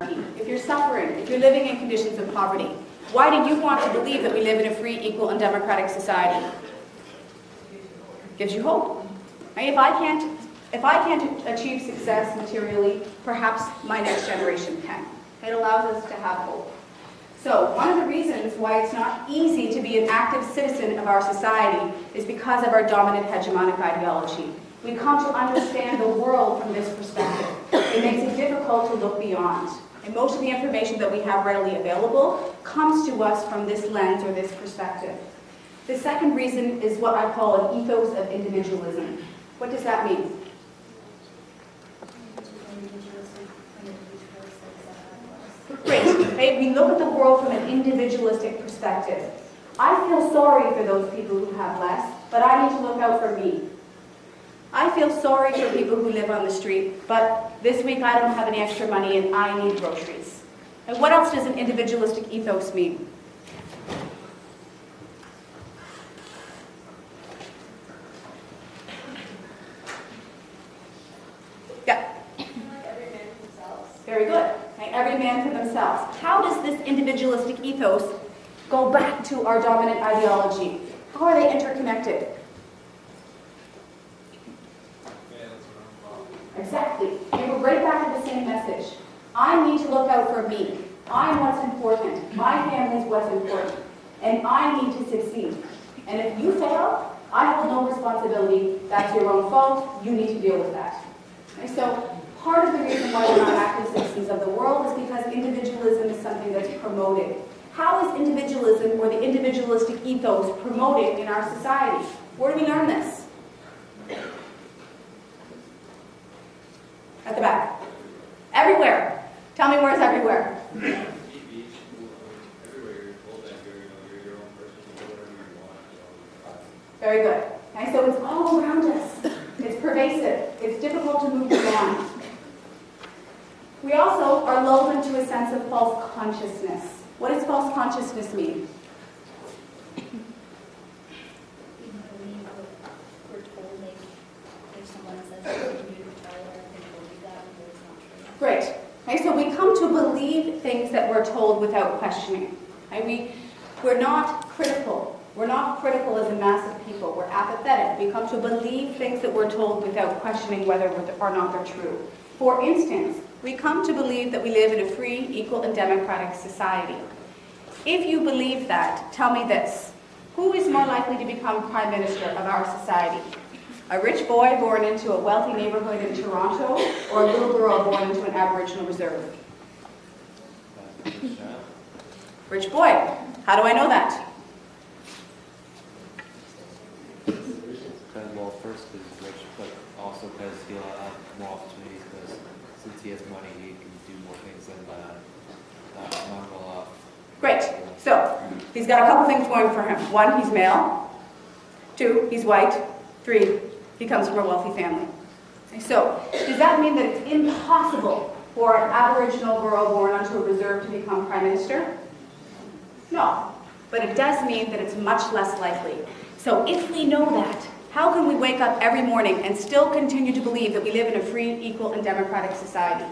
if you're suffering, if you're living in conditions of poverty, why do you want to believe that we live in a free, equal, and democratic society? Gives you hope. Right? If I can't achieve success materially, perhaps my next generation can. It allows us to have hope. So one of the reasons why it's not easy to be an active citizen of our society is because of our dominant hegemonic ideology. We come to understand the world from this perspective. It makes it difficult to look beyond. And most of the information that we have readily available comes to us from this lens or this perspective. The second reason is what I call an ethos of individualism. What does that mean? Great. Okay? We look at the world from an individualistic perspective. I feel sorry for those people who have less, but I need to look out for me. I feel sorry for people who live on the street, but this week I don't have any extra money and I need groceries. And what else does an individualistic ethos mean? Yeah. Every man for themselves. Very good. Okay, every man for themselves. How does this individualistic ethos go back to our dominant ideology? How are they interconnected? Exactly. And we're right back to the same message. I need to look out for me. I'm what's important. My family's what's important. And I need to succeed. And if you fail, I hold no responsibility. That's your own fault. You need to deal with that. Okay, so part of the reason why we're not active citizens of the world is because individualism is something that's promoted. How is individualism or the individualistic ethos promoted in our society? Where do we learn this? At the back. Everywhere. Tell me where's everywhere. Everywhere you're told that you're your own person, you do whatever you want. Very good. Okay, so it's all around us. It's pervasive. It's difficult to move beyond. We also are lulled into a sense of false consciousness. What does false consciousness mean? We're told, like, if someone says something to the child, I can believe that, but it's not true. Great. Okay, so we come to believe things that we're told without questioning. Okay, we're not critical. We're not critical as a mass of people. We're apathetic. We come to believe things that we're told without questioning whether or not they're true. For instance, we come to believe that we live in a free, equal, and democratic society. If you believe that, tell me this. Who is more likely to become Prime Minister of our society? A rich boy born into a wealthy neighborhood in Toronto, or a little girl born into an Aboriginal reserve? Rich boy. How do I know that? Well, first because he's rich, but also because he'll have more opportunities because since he has money, he can do more things than non-well-off. Great. So, he's got a couple things going for him. One, he's male. Two, he's white. Three, he comes from a wealthy family. So, does that mean that it's impossible for an Aboriginal girl born onto a reserve to become Prime Minister? No. But it does mean that it's much less likely. So if we know that, how can we wake up every morning and still continue to believe that we live in a free, equal, and democratic society?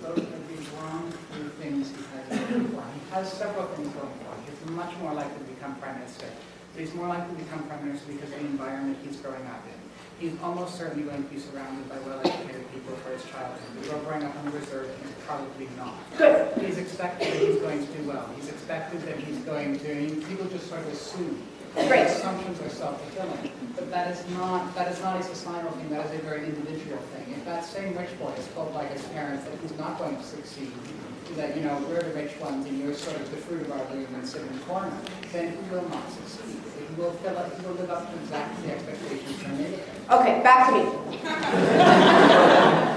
Those would be wrong two things he has going for him. He has several things going for him. He's much more likely to become Prime Minister. But he's more likely to become Prime Minister because of the environment he's growing up in. He's almost certainly going to be surrounded by well-educated people for his childhood. The girl growing up on the reserve, he's probably not. Good. He's expected that he's going to do well. He's expected that he's going to, people just sort of assume. Great. Assumptions are self-fulfilling. But that is not a societal thing, that is a very individual thing. If that same rich boy is told by his parents that he's not going to succeed, that, we're the rich ones and you're sort of the fruit of our loom and sit in the corner, then he will not succeed. He will live up to exactly the expectations from the Okay, back to me.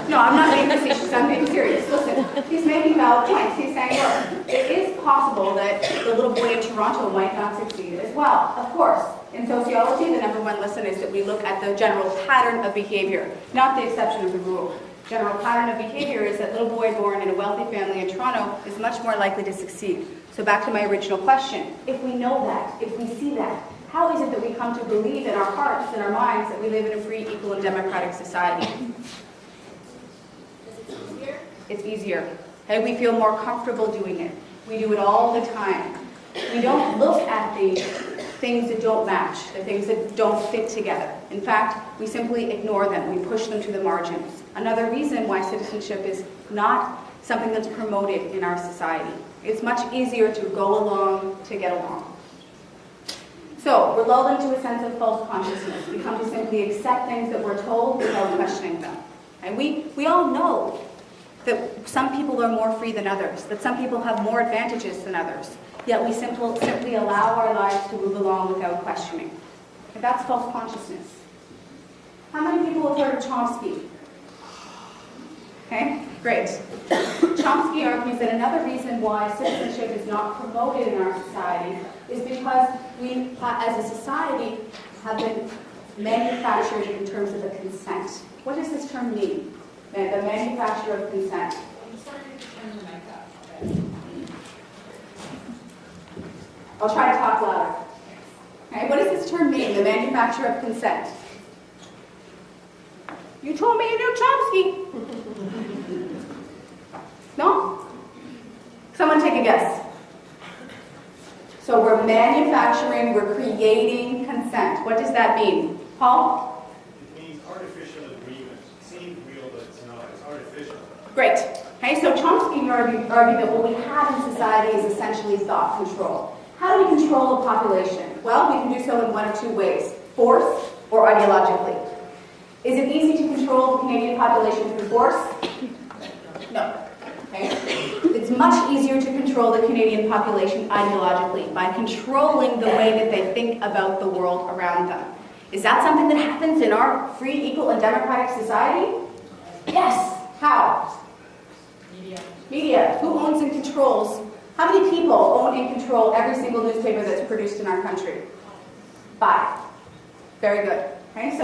No, I'm not being facetious, I'm being serious. Listen, he's making valid points. He's saying, look, it is possible that the little boy in Toronto might not succeed as well. Of course, in sociology, the number one lesson is that we look at the general pattern of behavior, not the exception of the rule. General pattern of behavior is that little boy born in a wealthy family in Toronto is much more likely to succeed. So back to my original question. If we know that, if we see that, how is it that we come to believe in our hearts and our minds that we live in a free, equal, and democratic society? Because it's easier. It's easier. Okay, we feel more comfortable doing it. We do it all the time. We don't look at the things that don't match, the things that don't fit together. In fact, we simply ignore them. We push them to the margins. Another reason why citizenship is not something that's promoted in our society. It's much easier to go along to get along. So, we're lulled into a sense of false consciousness. We come to simply accept things that we're told without questioning them. And we all know that some people are more free than others, that some people have more advantages than others, yet we simply allow our lives to move along without questioning. And that's false consciousness. How many people have heard of Chomsky? Okay, great. Chomsky argues that another reason why citizenship is not promoted in our society is because we, as a society, have been manufactured in terms of a consent. What does this term mean? The manufacture of consent. I'm sorry to turn the mic up. Okay. I'll try to talk louder. Okay, what does this term mean, the manufacture of consent? You told me you knew Chomsky. No? Someone take a guess. So we're manufacturing, we're creating consent. What does that mean? Paul? It means artificial agreement. It seems real, but it's not. It's artificial. Great. Okay, so Chomsky argued that what we have in society is essentially thought control. How do we control a population? Well, we can do so in one of two ways, force or ideologically. Is it easy to control the Canadian population through force? No. Okay? It's much easier to control the Canadian population ideologically by controlling the way that they think about the world around them. Is that something that happens in our free, equal, and democratic society? Yes. How? Media. Who owns and controls? How many people own and control every single newspaper that's produced in our country? 5. Very good. Okay, so